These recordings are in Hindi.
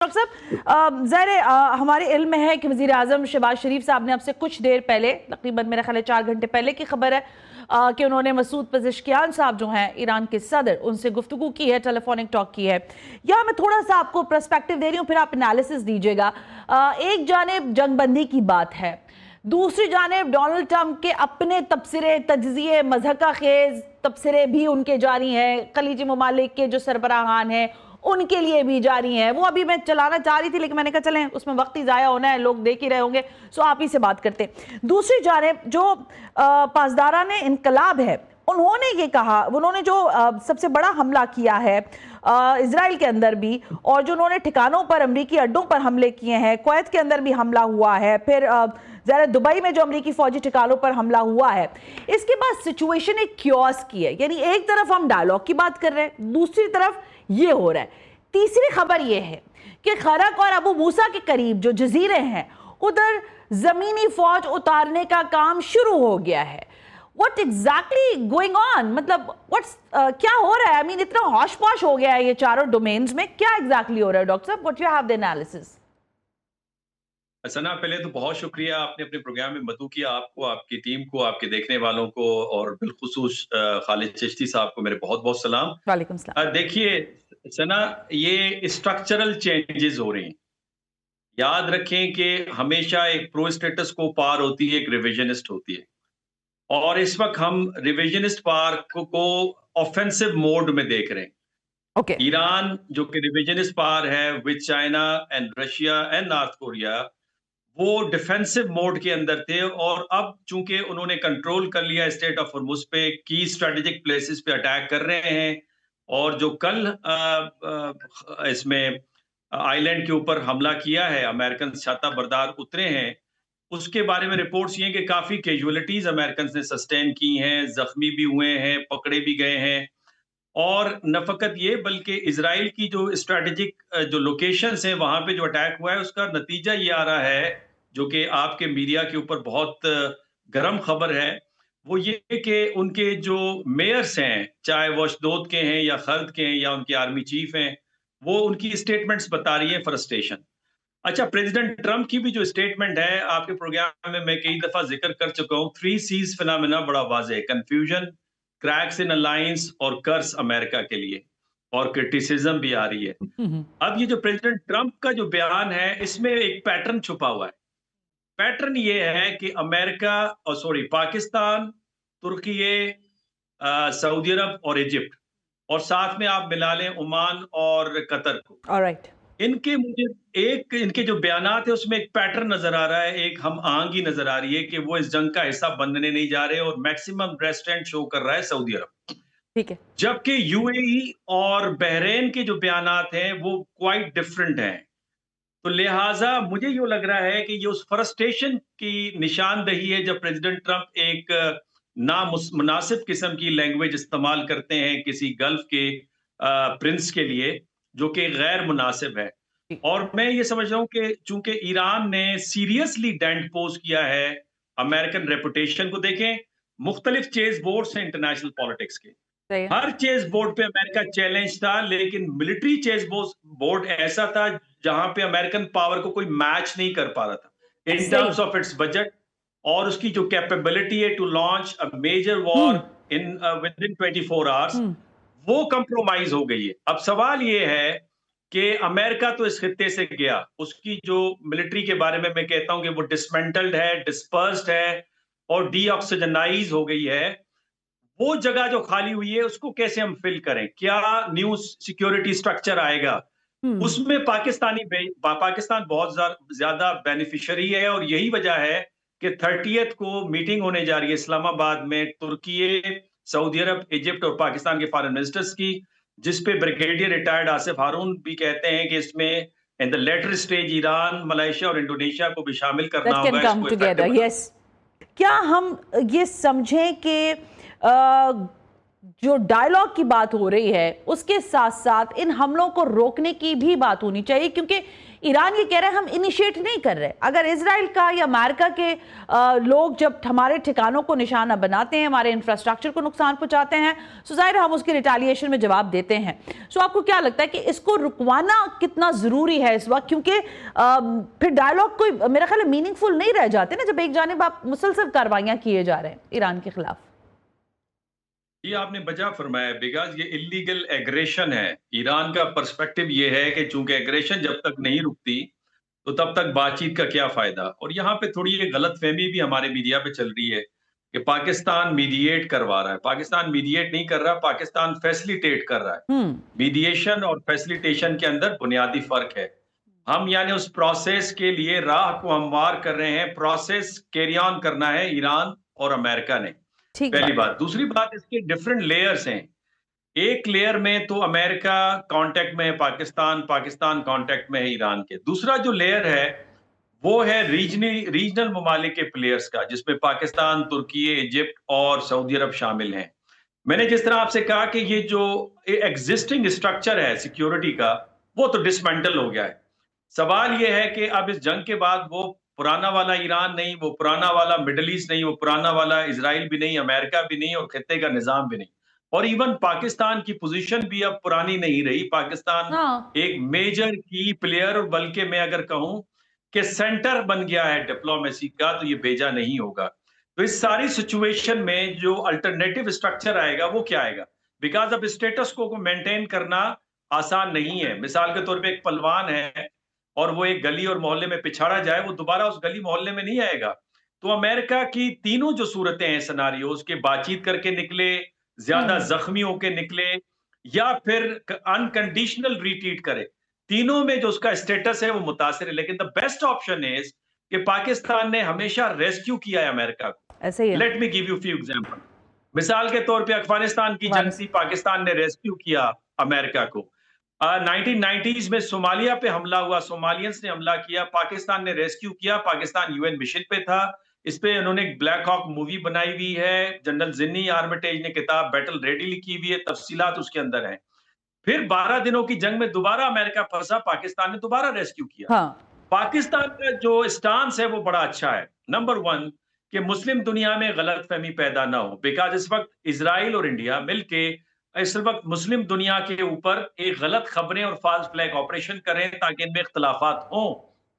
डॉक्टर साहब, ज़ाहिर हमारे इल्म में है कि वज़ीर आज़म शहबाज शरीफ साहब ने आपसे कुछ देर पहले, तकरीबन मेरा ख्याल है 4 घंटे पहले की खबर है कि उन्होंने मसूद पज़ेश्कियान साहब जो हैं ईरान के सदर, उनसे गुफ्तगू की है, टेलीफोनिक टॉक की है। या मैं थोड़ा सा आपको पर्सपेक्टिव दे रही हूँ, फिर आप एनालिसिस दीजिएगा। एक जानिब जंगबंदी की बात है, दूसरी जानिब डोनाल्ड ट्रंप के अपने तबसरे, तज्ज़िये, मज़हका खेज तबसरे भी उनके जारी हैं। खलीजी ममालिक के जो सरबराहान हैं उनके लिए भी जारी है। वो अभी मैं चलाना चाह रही थी, लेकिन मैंने कहा चलें, उसमें वक्त ही ज़ाया होना है, लोग देख ही रहे होंगे, सो आप ही से बात करते हैं। दूसरी जानिब जो पासदारान इनकलाब है, उन्होंने ये कहा, उन्होंने जो सबसे बड़ा हमला किया है इजराइल के अंदर भी, और जो उन्होंने ठिकानों पर, अमरीकी अड्डों पर हमले किए हैं, कुवैत के अंदर भी हमला हुआ है, फिर ज़रा दुबई में जो अमरीकी फौजी ठिकानों पर हमला हुआ है, इसके बाद सिचुएशन एक क्योस की है। यानी एक तरफ हम डायलॉग की बात कर रहे हैं, दूसरी तरफ ये हो रहा है। तीसरी खबर ये है कि खरक और अबू मूसा के करीब जो जजीरे हैं, उधर जमीनी फौज उतारने का काम शुरू हो गया है। What exactly going on? मतलब क्या हो रहा है? I mean, इतना हौश पौश हो गया है ये चारों डोमेन्स में, क्या exactly हो रहा है डॉक्टर साहब? What you have the analysis? सना, पहले तो बहुत शुक्रिया, आपने अपने प्रोग्राम में मदऊ किया। आपको, आपकी टीम को, आपके देखने वालों को, और बिलखुसूस खालिद चिश्ती साहब को मेरे बहुत बहुत सलाम। वालेकुम सलाम। देखिए सना, ये स्ट्रक्चरल चेंजेस हो रहे हैं। याद रखें कि हमेशा एक प्रो स्टेटस को पार होती है, एक रिविजनिस्ट होती है, और इस वक्त हम रिविजनिस्ट पार्क को ऑफेंसिव मोड में देख रहे हैं। ओके। ईरान जो कि रिविजनिस्ट पावर है with China and Russia and north Korea, वो डिफेंसिव मोड के अंदर थे, और अब चूंकि उन्होंने कंट्रोल कर लिया स्टेट ऑफ हॉर्मुज पे, की स्ट्रेटेजिक प्लेसेस पे अटैक कर रहे हैं। और जो कल इसमें आइलैंड के ऊपर हमला किया है, अमेरिकन छाता बरदार उतरे हैं, उसके बारे में रिपोर्ट्स ये हैं कि काफी कैजुअलिटीज अमेरिकन ने सस्टेन की हैं, जख्मी भी हुए हैं, पकड़े भी गए हैं। और न फकत ये, बल्कि इजराइल की जो स्ट्रेटेजिक जो लोकेशंस हैं, वहां पे जो अटैक हुआ है, उसका नतीजा ये आ रहा है, जो कि आपके मीडिया के ऊपर बहुत गर्म खबर है, वो ये कि उनके जो मेयर्स हैं, चाहे वो अशदोद के हैं या खर्द के हैं या उनके आर्मी चीफ हैं, वो उनकी स्टेटमेंट्स बता रही है फ्रस्ट्रेशन। अच्छा, प्रेसिडेंट ट्रंप की भी जो स्टेटमेंट है, आपके प्रोग्राम में मैं कई दफा जिक्र कर चुका हूं, 3 सीज फिनोमेना बड़ा वाज़ेह है: कंफ्यूजन, क्रैक्स इन अलायंस और कर्स अमेरिका के लिए, और क्रिटिसिज्म भी आ रही है। अब ये जो प्रेसिडेंट ट्रंप का जो बयान है, इसमें एक पैटर्न छुपा हुआ है। पैटर्न ये है कि अमेरिका, और सॉरी, पाकिस्तान, तुर्की, सऊदी अरब और इजिप्ट, और साथ में आप मिला लें ओमान और कतर को, ऑलराइट। इनके, मुझे एक इनके जो बयानात है उसमें एक पैटर्न नजर आ रहा है, एक हम आंगी नजर आ रही है कि वो इस जंग का हिस्सा बनने नहीं जा रहे, और मैक्सिमम रेस्ट्रेंट शो कर रहा है सऊदी अरब। ठीक है। जबकि यूएई और बहरीन के जो बयानात हैं वो क्वाइट डिफरेंट हैं। तो लिहाजा मुझे यूं लग रहा है कि ये उस फ्रस्ट्रेशन की निशानदही है, जब प्रेसिडेंट ट्रंप एक नामुनासिब किस्म की लैंग्वेज इस्तेमाल करते हैं किसी गल्फ के प्रिंस के लिए, जो कि गैर मुनासिब है। और मैं ये समझ रहा हूं कि चूंकि ईरान ने सीरियसली डेंट पोज किया है अमेरिकन रेपुटेशन को, देखें, मुख्तलिफ चेस बोर्ड्स हैं इंटरनेशनल पॉलिटिक्स के, सही है। हर चेस बोर्ड पे अमेरिका चैलेंज था, लेकिन मिलिट्री चेस बोर्ड ऐसा था जहां पे अमेरिकन पावर को कोई मैच नहीं कर पा रहा था in terms of its budget, और उसकी जो कैपेबिलिटी है to launch a major war in within 24 hours, वो कंप्रोमाइज हो गई है। अब सवाल ये है कि अमेरिका तो इस खित्ते से गया, उसकी जो मिलिट्री के बारे में मैं कहता हूं कि वो डिसमेंटल्ड है, डिस्पर्स्ड है और डीऑक्सीजनाइज हो गई है। वो जगह जो खाली हुई है, उसको कैसे हम फिल करें? क्या न्यू सिक्योरिटी स्ट्रक्चर आएगा? उसमें पाकिस्तान बहुत ज्यादा बेनिफिशियरी है, और यही वजह है कि 30th को मीटिंग होने जा रही है इस्लामाबाद में, तुर्की, सऊदी अरब, इजिप्ट और पाकिस्तान के फॉरेन मिनिस्टर्स की, जिसपे ब्रिगेडियर रिटायर्ड आसिफ हारून भी कहते हैं कि इसमें in the later stage Iran, Malaysia और इंडोनेशिया को भी शामिल करना होगा इसको। यस, क्या हम ये समझें कि जो डायलॉग की बात हो रही है उसके साथ साथ इन हमलों को रोकने की भी बात होनी चाहिए, क्योंकि ईरान ये कह रहा है हम इनिशिएट नहीं कर रहे। अगर इजराइल का या अमेरिका के लोग जब हमारे ठिकानों को निशाना बनाते हैं, हमारे इंफ्रास्ट्रक्चर को नुकसान पहुंचाते हैं, सो जाहिर हम उसकी रिटेलिएशन में जवाब देते हैं। सो आपको क्या लगता है कि इसको रुकवाना कितना जरूरी है इस वक्त, क्योंकि फिर डायलॉग कोई मेरा ख्याल है मीनिंगफुल नहीं रह जाते ना जब एक जानिब आप मुसलसल कार्रवाइयां किए जा रहे हैं ईरान के खिलाफ। ये आपने बजा फरमाया, बिकॉज ये इलीगल एग्रेशन है। ईरान का पर्सपेक्टिव ये है कि चूंकि एग्रेशन जब तक नहीं रुकती तो तब तक बातचीत का क्या फायदा। और यहाँ पे थोड़ी ये गलतफहमी भी हमारे मीडिया पे चल रही है कि पाकिस्तान मीडिएट करवा रहा है। पाकिस्तान मीडिएट नहीं कर रहा, पाकिस्तान फैसिलिटेट कर रहा है। मीडिएशन और फैसिलिटेशन के अंदर बुनियादी फर्क है। हम यानी उस प्रोसेस के लिए राह को हमवार कर रहे हैं, प्रोसेस कैरी ऑन करना है ईरान और अमेरिका ने, पहली बात। दूसरी बात, इसके डिफरेंट लेयर्स हैं। एक लेयर में तो अमेरिका कांटेक्ट में है पाकिस्तान, पाकिस्तान कांटेक्ट में है ईरान के। दूसरा जो लेयर है वो है रीजनल ममालिक के प्लेयर्स का, जिसमें पाकिस्तान, तुर्की, इजिप्ट और सऊदी अरब शामिल हैं। मैंने जिस तरह आपसे कहा कि ये जो एग्जिस्टिंग स्ट्रक्चर है सिक्योरिटी का, वो तो डिसमेंटल हो गया है। सवाल ये है कि अब इस जंग के बाद वो पुराना वाला ईरान नहीं, वो पुराना वाला मिडल ईस्ट नहीं, वो पुराना वाला इजराइल भी नहीं, अमेरिका भी नहीं और खित्ते का निजाम भी नहीं। और इवन पाकिस्तान की पोजीशन भी अब पुरानी नहीं रही। पाकिस्तान एक मेजर की प्लेयर, और बल्कि मैं अगर कहूं कि सेंटर बन गया है डिप्लोमेसी का, तो ये भेजा नहीं होगा। तो इस सारी सिचुएशन में जो अल्टरनेटिव स्ट्रक्चर आएगा वो क्या आएगा? बिकॉज अब स्टेटस को मेंटेन करना आसान नहीं है। मिसाल के तौर पे एक पहलवान है और वो एक गली और मोहल्ले में पिछाड़ा जाए, वो दोबारा उस गली मोहल्ले में नहीं आएगा। तो अमेरिका की तीनों जो सूरतें हैं सिनारियोज के, बातचीत करके निकले, ज्यादा जख्मी होके निकले, या फिर अनकंडीशनल रिट्रीट करे, तीनों में जो उसका स्टेटस है वो मुतासिर है। लेकिन द बेस्ट ऑप्शन इज कि पाकिस्तान ने हमेशा रेस्क्यू किया है अमेरिका को। ऐसे ही है। Let me give you few example. मिसाल के तौर पे अफगानिस्तान की जंग थी, पाकिस्तान ने रेस्क्यू किया अमेरिका को। 1990s में सोमालिया पे हमला हुआ, सोमालियंस ने हमला किया, पाकिस्तान ने रेस्क्यू किया। पाकिस्तान यूएन मिशन पे था। इस पे उन्होंने एक ब्लैक हॉक मूवी बनाई हुई है, जनरल जिन्नी आर्मिटेज ने किताब बैटल रेडी लिखी हुई है, तफसीलात उसके अंदर हैं। फिर 12 दिनों की जंग में दोबारा अमेरिका फंसा, पाकिस्तान ने दोबारा रेस्क्यू किया। पाकिस्तान का जो स्टांस है वो बड़ा अच्छा है। नंबर 1 कि मुस्लिम दुनिया में गलतफहमी पैदा ना हो, बिकॉज इस वक्त इजराइल और इंडिया मिलके इस वक्त मुस्लिम दुनिया के ऊपर एक गलत खबरें और फाल्स फ्लैग ऑपरेशन करें ताकि इनमें इख्तलाफात हों।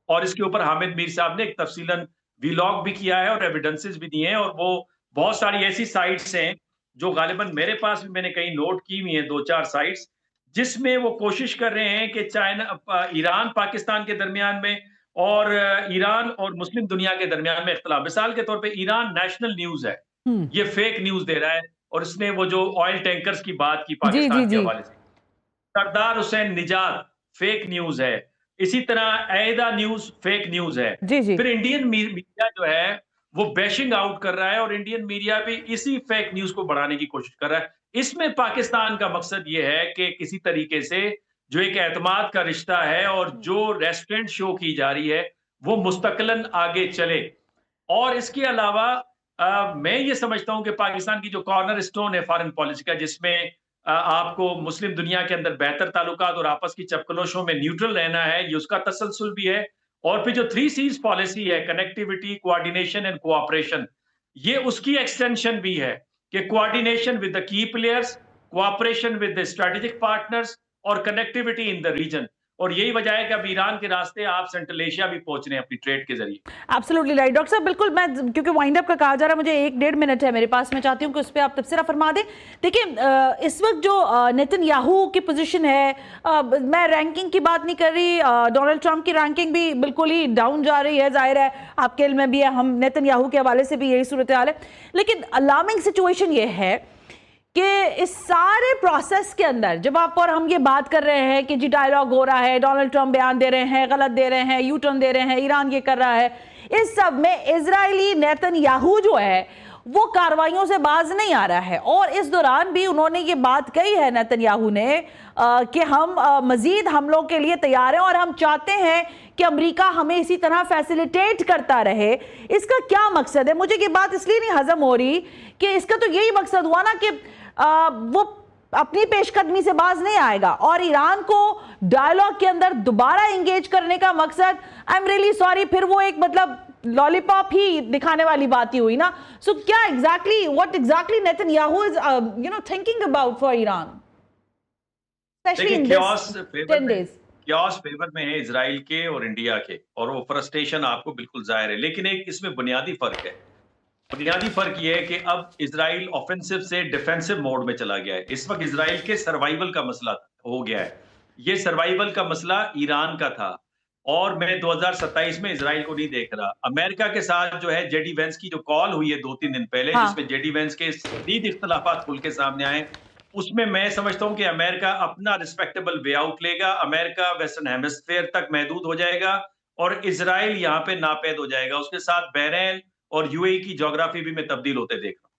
और इसके ऊपर हामिद मीर साहब ने एक तफसीलन वीलॉग भी किया है और एविडेंसेस भी दिए हैं। और वो बहुत सारी ऐसी साइट्स हैं जो गालिबन मेरे पास भी मैंने कहीं नोट की हुई हैं, 2-4 साइट्स, जिसमें वो कोशिश कर रहे हैं कि चाइना, ईरान पाकिस्तान के दरमियान में और ईरान और मुस्लिम दुनिया के दरमियान में इख्तलाफ। मिसाल के तौर पे ईरान नेशनल न्यूज है, ये फेक न्यूज दे रहा है। और इसने वो जो ऑयल टैंकर्स की बात की पाकिस्तान के हवाले से, सरदार हुसैन निजात फेक न्यूज है। इसी तरह ऐदा न्यूज फेक न्यूज है। फिर इंडियन मीडिया जो है वो बैशिंग आउट कर रहा है और इंडियन मीडिया भी इसी फेक न्यूज को बढ़ाने की कोशिश कर रहा है। इसमें पाकिस्तान का मकसद ये है कि किसी तरीके से जो एक एतमाद का रिश्ता है और जो रेस्टोरेंट शो की जा रही है वो मुस्तकलन आगे चले। और इसके अलावा मैं ये समझता हूं कि पाकिस्तान की जो कॉर्नर स्टोन है फॉरेन पॉलिसी का, जिसमें आपको मुस्लिम दुनिया के अंदर बेहतर ताल्लुकात और आपस की चपकलोशों में न्यूट्रल रहना है, ये उसका तसलसल भी है। और फिर जो 3 C's पॉलिसी है, कनेक्टिविटी, कोऑर्डिनेशन एंड कोऑपरेशन, ये उसकी एक्सटेंशन भी है कि coordination with the key players, cooperation with the strategic partners और कनेक्टिविटी इन द रीजन। और यही वजह है कि अब ईरान के रास्ते आप सेंट्रल एशिया भी पहुंच रहे हैं अपनी ट्रेड के जरिए। एब्सोल्युटली राइट डॉक्टर साहब, बिल्कुल। मैं क्योंकि वाइंड अप का कहा जा रहा है, मुझे 1-1.5 मिनट है मेरे पास, मैं चाहती हूं कि उस पर आप तबसरा फरमा दें। देखिए, इस वक्त जो नेतन्याहू की पोजीशन है, मैं रैंकिंग की बात नहीं कर रही, डोनाल्ड ट्रंप की रैंकिंग भी बिल्कुल ही डाउन जा रही है, जाहिर है आपके इल्म में भी है, हम नेतन्याहू के हवाले से भी यही सूरत हाल है। लेकिन अलार्मिंग सिचुएशन ये है कि इस सारे प्रोसेस के अंदर जब आप और हम ये बात कर रहे हैं कि जी डायलॉग हो रहा है, डोनाल्ड ट्रंप बयान दे रहे हैं, गलत दे रहे हैं, यू टर्न दे रहे हैं, ईरान ये कर रहा है, इस सब में इजरायली नेतन्याहू जो है वो कार्रवाइयों से बाज नहीं आ रहा है। और इस दौरान भी उन्होंने ये बात कही है नेतन्याहू ने कि हम मजीद हमलों के लिए तैयार हैं और हम चाहते हैं कि अमेरिका हमें इसी तरह फैसिलिटेट करता रहे। इसका क्या मकसद है? मुझे ये बात इसलिए नहीं हजम हो रही कि इसका तो यही मकसद हुआ ना कि वो अपनी पेशकदमी से बाज नहीं आएगा और ईरान को डायलॉग के अंदर दोबारा एंगेज करने का मकसद, आई एम रियली सॉरी, फिर वो एक मतलब लॉलीपॉप ही दिखाने वाली बात ही हुई ना। सो क्या exactly what exactly Netanyahu is thinking about for Iran, specially in this 10 days? क्यास फेवर में है इजराइल के और इंडिया के, और वो फ्रस्ट्रेशन आपको बिल्कुल जाहिर है, लेकिन एक इसमें बुनियादी फर्क है। बुनियादी फर्क यह है कि अब इजराइल ऑफेंसिव से डिफेंसिव मोड में चला गया है। इस वक्त इजराइल के सर्वाइवल का मसला हो गया है। ये सर्वाइवल का मसला ईरान का था, और मैं 2027 में इजराइल को नहीं देख रहा। अमेरिका के साथ जो है जेडी वेंस की जो कॉल हुई है 2-3 दिन पहले, हाँ। जिसमें जेडी वेंस के शदीद इख्तलाफात खुल के सामने आए, उसमें मैं समझता हूं कि अमेरिका अपना रिस्पेक्टेबल वे आउट लेगा। अमेरिका वेस्टर्न हेमिस्फेयर तक महदूद हो जाएगा और इजराइल यहां पे नापैद हो जाएगा। उसके साथ बहरीन और यूएई की ज्योग्राफी भी मैं तब्दील होते देख रहा हूं।